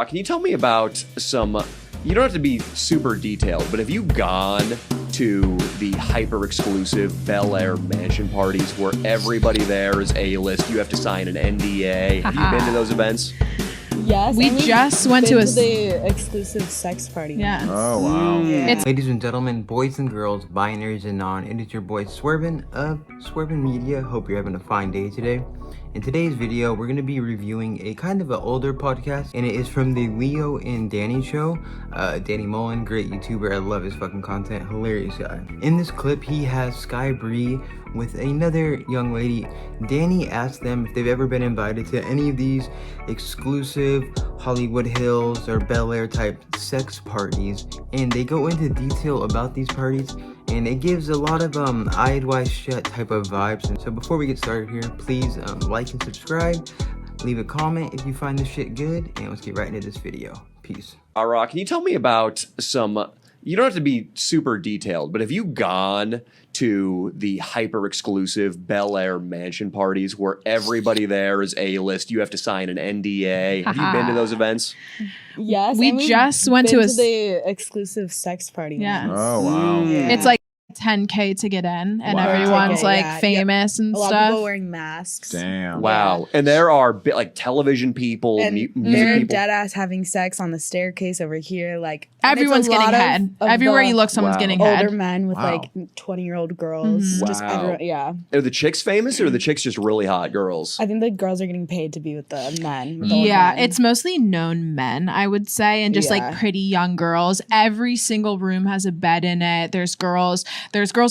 Can you tell me about some, you don't have to be super detailed, but have you gone to the hyper-exclusive Bel Air mansion parties where everybody there is A-list, you have to sign an NDA? Have you been to those events? Yes. We just went to the exclusive sex party. Yeah. Oh, wow. It's Ladies and gentlemen, boys and girls, binaries and non, it is your boy Swervin of Swervin Media. Hope you're having a fine day today. In today's video, we're going to be reviewing a kind of an older podcast, and it is from the Leo and Danny show. Danny Mullen, great YouTuber. I love his fucking content. Hilarious guy. In this clip, he has Sky Bree with another young lady. Danny asked them if they've ever been invited to any of these exclusive Hollywood Hills or Bel Air type sex parties, and they go into detail about these parties, and it gives a lot of eyed wide shut type of vibes. And so before we get started here, please like and subscribe, leave a comment if you find this shit good, and let's get right into this video. Peace. Can you tell me about some, you don't have to be super detailed, but have you gone to the hyper-exclusive Bel Air mansion parties where everybody there is A-list, you have to sign an NDA? Have you been to those events? Yes. We just went to the exclusive sex party. Yeah. Oh, wow. Yeah. It's like $10K to get in, and Wow. everyone's like Yeah, famous and A lot of stuff. people wearing masks. Damn. Wow. And there are like television people, And music they're people. dead ass having sex on the staircase over here. Like Everyone's and it's a getting lot head. of Everywhere the you look, someone's Wow. getting older head. men with Wow. like 20-year-old girls. Mhm. Just Wow. everyone, yeah. Are the chicks famous or are the chicks just really hot girls? I think the girls are getting paid to be with the men. With the old Yeah, men. it's mostly known men, I would say, and just like Yeah. pretty young girls. Every single room has a bed in it. There's girls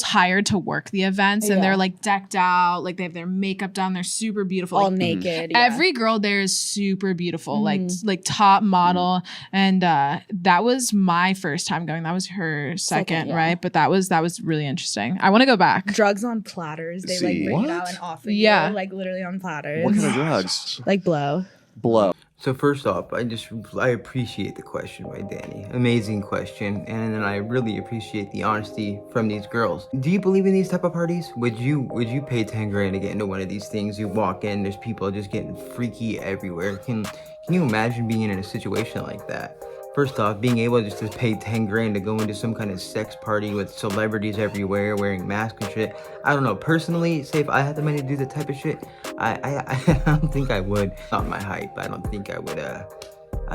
hired to work the events, and Yeah. they're like decked out, like they have their makeup done. They're super beautiful. all Like, naked. Yeah. every girl there is super beautiful, Mhm. like top model. And that was my first time going. That was her second, yeah. right? But that was really interesting. I want to go back. drugs on platters. They See. like bring it What? out and offer Yeah. you, like literally on platters. What kind of drugs? Like blow. Blow. So first off, I appreciate the question by Danny. Amazing question, and then I really appreciate the honesty from these girls. Do you believe in these type of parties? Would you pay 10 grand to get into one of these things? You walk in, there's people just getting freaky everywhere. Can you imagine being in a situation like that? First off, being able just to pay 10 grand to go into some kind of sex party with celebrities everywhere wearing masks and shit. I don't know. Personally, say if I had the money to do that type of shit, I don't think I would. Not my hype. I don't think I would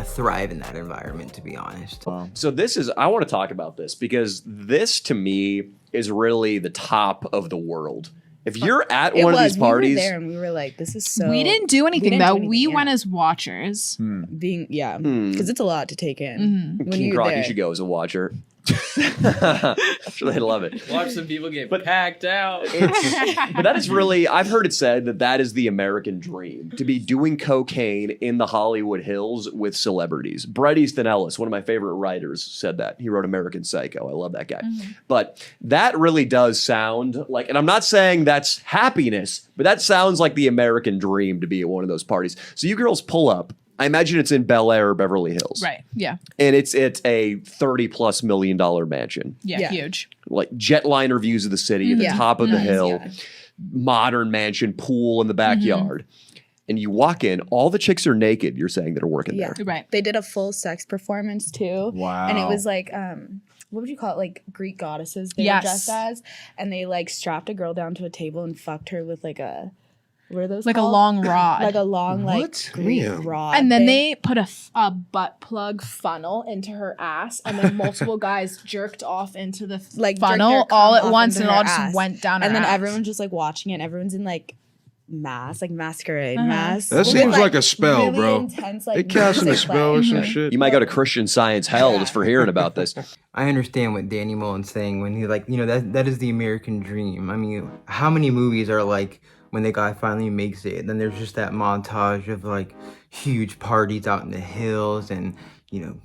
thrive in that environment, to be honest. So I want to talk about this because this to me is really the top of the world. If you're at one of these parties, we were there and we were like, this is so. We didn't do anything didn't do though. anything, We yeah. went as watchers. being Hmm. because it's a lot to take in. When King you're Croc, there. you should go as a watcher. I'm sure they'd love it. Watch some people get packed out. But that is really, I've heard it said that is the American dream, to be doing cocaine in the Hollywood Hills with celebrities. Bret Easton Ellis, one of my favorite writers, said that. He wrote American Psycho. I love that guy. But that really does sound like, and I'm not saying that's happiness, but that sounds like the American dream to be at one of those parties. So you girls pull up. I imagine it's in Bel Air or Beverly Hills. Right. Yeah. And it's a $30+ million mansion. Yeah. Yeah. Huge. Like jetliner views of the city at the Yeah. top of the Nice, hill, yeah. modern mansion, pool in the backyard. And you walk in, all the chicks are naked, you're saying, that are working Yeah. there. Right. They did a full sex performance too. Wow. And it was like, what would you call it? Like Greek goddesses they Yes. were dressed as. And they like strapped a girl down to a table and fucked her with like a, what are those Like a called? long rod. Like a long, like What? Greek Damn. rod. And then thing. they put a butt plug funnel into her ass, and then multiple guys jerked off into the like jerked funnel their all cum at off once, into and it all her just ass. went down her And then ass. everyone's just like watching it. Everyone's in like masquerade masks. That with, seems like a spell, really bro. Intense, They like, casting a music spell or playing. some shit. You might go to Christian Science hell just for hearing about this. I understand what Danny Mullen's saying when he's like, that is the American dream. I mean, how many movies are like when the guy finally makes it, then there's just that montage of like huge parties out in the hills and,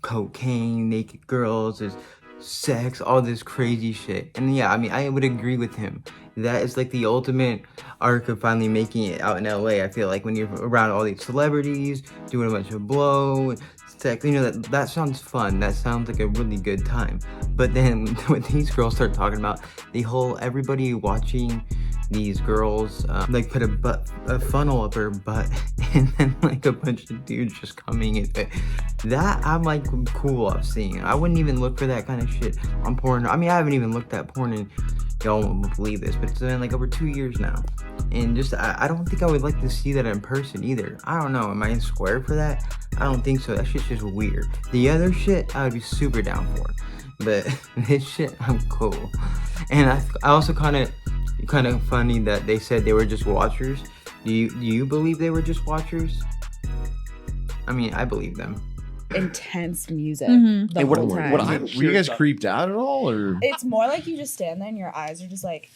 cocaine, naked girls, there's sex, all this crazy shit. And yeah, I mean, I would agree with him. That is like the ultimate arc of finally making it out in LA. I feel like when you're around all these celebrities, doing a bunch of blow, sex, that sounds fun. That sounds like a really good time. But then when these girls start talking about the whole everybody watching these girls like put a funnel up her butt and then like a bunch of dudes just coming in it. That I'm like cool off seeing. I wouldn't even look for that kind of shit on porn. I mean, I haven't even looked at porn in, y'all won't believe this, but it's been like over 2 years now. And just I don't think I would like to see that in person either. I don't know, am I in square for that? I don't think so. That shit's just weird. The other shit I would be super down for, but this shit I'm cool. And I also kind of funny that they said they were just watchers. Do you believe they were just watchers? I mean, I believe them. Intense music Mhm. the And whole time. Were you guys creeped out at all, or? It's more like you just stand there and your eyes are just like,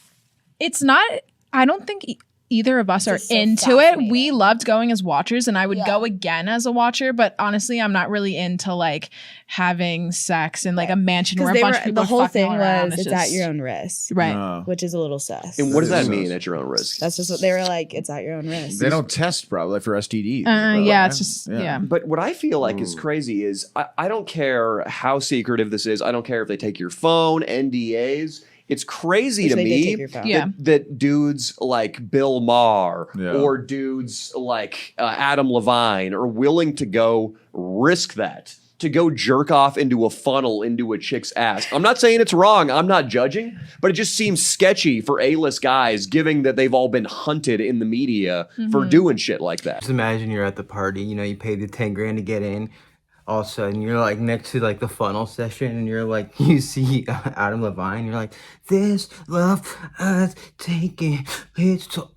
It's not, I don't think either of us are Just so into it. fascinating. We loved going as watchers, and I would Yeah. go again as a watcher, but honestly, I'm not really into like having sex in like a mansion where a bunch of people the are whole fucking thing all around. was it's at your own risk, Right. No. which is a little sus. And what does that That is mean sus. at your own risk? That's just what they were like. It's at your own risk. They don't test probably for STDs. Yeah, it's just, yeah. But what I feel like is crazy is I don't care how secretive this is. I don't care if they take your phone, NDAs. It's crazy Which to they did me take your phone. Yeah. that dudes like Bill Maher Yeah. or dudes like Adam Levine are willing to go risk that, to go jerk off into a funnel into a chick's ass. I'm not saying it's wrong. I'm not judging, but it just seems sketchy for A-list guys, given that they've all been hunted in the media for doing shit like that. Just imagine you're at the party, you know, you pay the 10 grand to get in. All of a sudden, you're like next to like the funnel session, and you're like, you see Adam Levine, you're like, this love has taken its toll.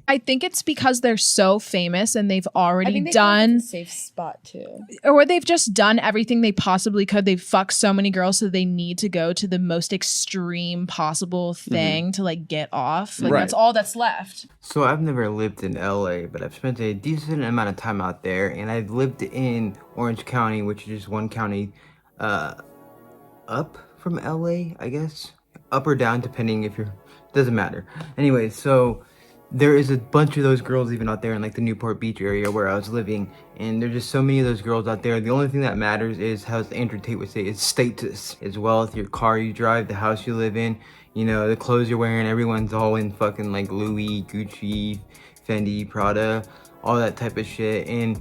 I think it's because they're so famous and they've I already think they done, a safe spot too. or they've just done everything they possibly could. They've fucked so many girls, so they need to go to the most extreme possible thing to like get off. Like Right. that's all that's left. So I've never lived in LA, but I've spent a decent amount of time out there, and I've lived in Orange County, which is just one county up from LA, I guess. Up or down, depending if you're... Doesn't matter. Anyway, so there is a bunch of those girls even out there in like the Newport Beach area where I was living, and there's just so many of those girls out there. The only thing that matters is, how Andrew Tate would say, is status. As well as your car you drive, the house you live in, you know, the clothes you're wearing. Everyone's all in fucking like Louis, Gucci, Fendi, Prada, all that type of shit. And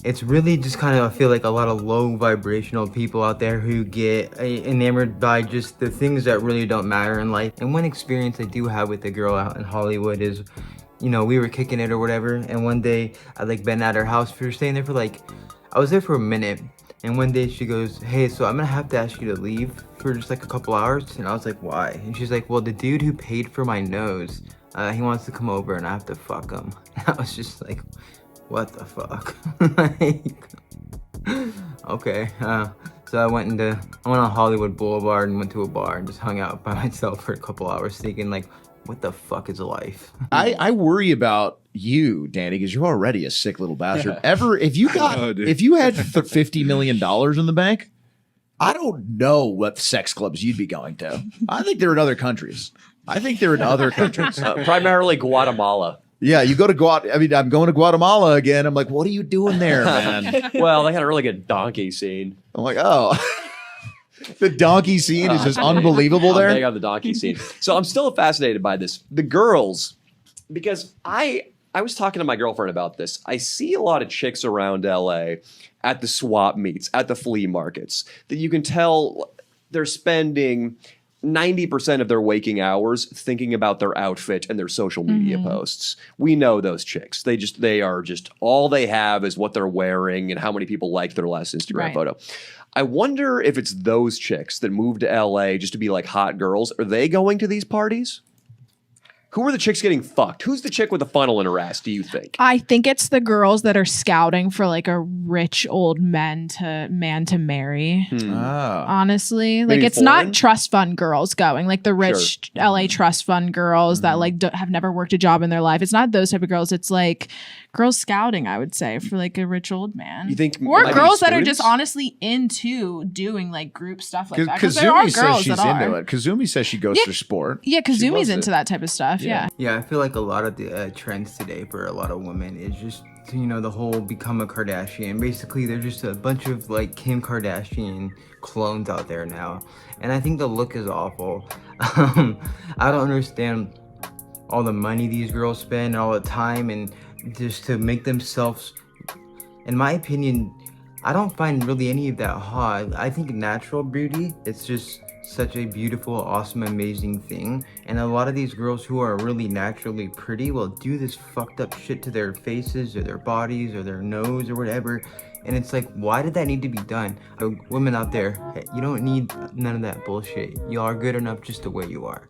it's really just kind of, I feel like, a lot of low vibrational people out there who get enamored by just the things that really don't matter in life. And one experience I do have with a girl out in Hollywood is, you know, we were kicking it or whatever, and one day I like been at her house. We were staying there for like, I was there for a minute, and one day she goes, hey, so I'm gonna have to ask you to leave for just like a couple hours. And I was like, why? And she's like, well, the dude who paid for my nose, he wants to come over and I have to fuck him. And I was just like, what the fuck? Like, okay. So I went on Hollywood Boulevard and went to a bar and just hung out by myself for a couple hours, thinking like, what the fuck is life? I worry about you, Danny, because you're already a sick little bastard. If you Oh, had $50 million in the bank, I don't know what sex clubs you'd be going to. I think they're in other countries. Primarily Guatemala. Yeah, you go to Guatemala. I mean, I'm going to Guatemala again. I'm like, what are you doing there, man? Well, they had a really good donkey scene. I'm like, oh. The donkey scene is just unbelievable Big there. on the donkey scene. So I'm still fascinated by this. The girls, because I was talking to my girlfriend about this. I see a lot of chicks around LA at the swap meets, at the flea markets, that you can tell they're spending 90% of their waking hours thinking about their outfit and their social media posts. We know those chicks. They are just all they have is what they're wearing and how many people liked their last Instagram photo. I wonder if it's those chicks that moved to LA just to be like hot girls. Are they going to these parties? Who are the chicks getting fucked? Who's the chick with the funnel in her ass, do you think? I think it's the girls that are scouting for like a rich old man to marry. Oh. Honestly, Maybe like it's foreign? not trust fund girls going, like the rich LA trust fund girls that like have never worked a job in their life. It's not those type of girls. It's like girls scouting, I would say, for like a rich old man. You think or maybe girls that are students? just honestly into doing like group stuff like that. Because there Kazumi are says girls she's that into are. it. Kazumi says she goes for sport. Yeah, She Kazumi's loves into it. that type of stuff. Yeah. Yeah, I feel like a lot of the trends today for a lot of women is just, you know, the whole become a Kardashian. Basically, they're just a bunch of like Kim Kardashian clones out there now. And I think the look is awful. I don't understand all the money these girls spend, all the time, and just to make themselves, in my opinion, I don't find really any of that hot. I think natural beauty, it's just such a beautiful, awesome, amazing thing. And a lot of these girls who are really naturally pretty will do this fucked up shit to their faces or their bodies or their nose or whatever. And it's like, why did that need to be done? Women out there, hey, you don't need none of that bullshit. You are good enough just the way you are.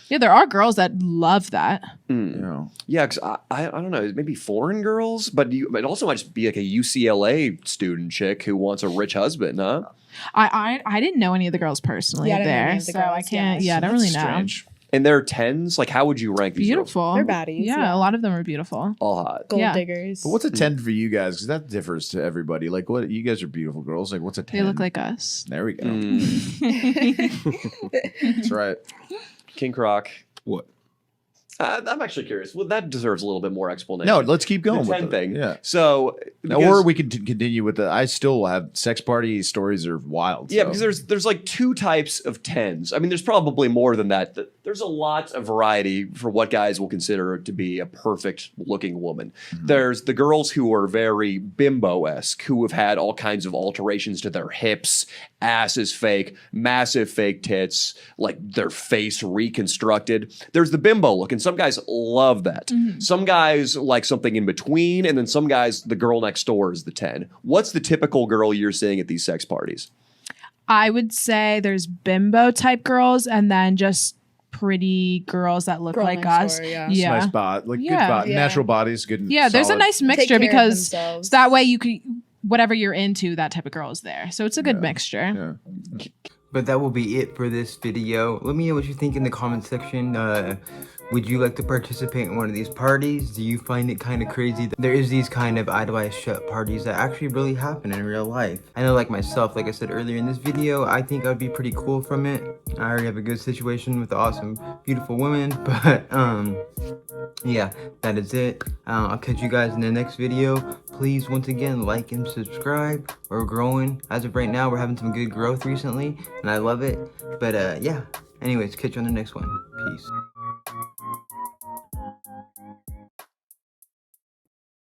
Yeah, there are girls that love that. You know. Yeah, because I don't know, maybe foreign girls, but it also might just be like a UCLA student chick who wants a rich husband, huh? I didn't know any of the girls personally Yeah, I didn't know any there, of the so I girls, can't. yeah. Yeah, I don't really know. Strange. And they're tens. Like, how would you rank these girls? Beautiful. They're baddies, Yeah, yeah. a lot of them are beautiful. All hot. Gold Yeah. diggers. But what's a 10 for you guys? Because that differs to everybody. Like, what you guys are beautiful girls. Like, what's a 10? They look like us. There we go. Mm. That's right. King Croc. What? I'm actually curious. Well, that deserves a little bit more explanation. No, let's keep going the with 10 it. thing. Yeah. So, Or we can continue with the. I still have sex party stories are wild. yeah, so. because there's like two types of tens. I mean, there's probably more than that. There's a lot of variety for what guys will consider to be a perfect looking woman. There's the girls who are very bimbo-esque, who have had all kinds of alterations to their hips, ass is fake, massive fake tits, like their face reconstructed. There's the bimbo look, and some guys love that. Some guys like something in between, and then some guys, the girl next door is the 10. What's the typical girl you're seeing at these sex parties? I would say there's bimbo type girls, and then just pretty girls that look Girl like next us. door, yeah. Yeah. Nice bod, like Yeah. good bod, Yeah. natural bodies, good. And Yeah, there's a solid. nice mixture care of because themselves. that way you could whatever you're into, that type of girl is there. So it's a good mixture. Yeah. But that will be it for this video. Let me know what you think in the comment section. Would you like to participate in one of these parties? Do you find it kind of crazy that there is these kind of idolized shut parties that actually really happen in real life? I know, like myself, like I said earlier in this video, I think I'd be pretty cool from it. I already have a good situation with awesome, beautiful women, but yeah, that is it. I'll catch you guys in the next video. Please, once again, like and subscribe. We're growing. As of right now, we're having some good growth recently, and I love it. But yeah, anyways, catch you on the next one. Peace.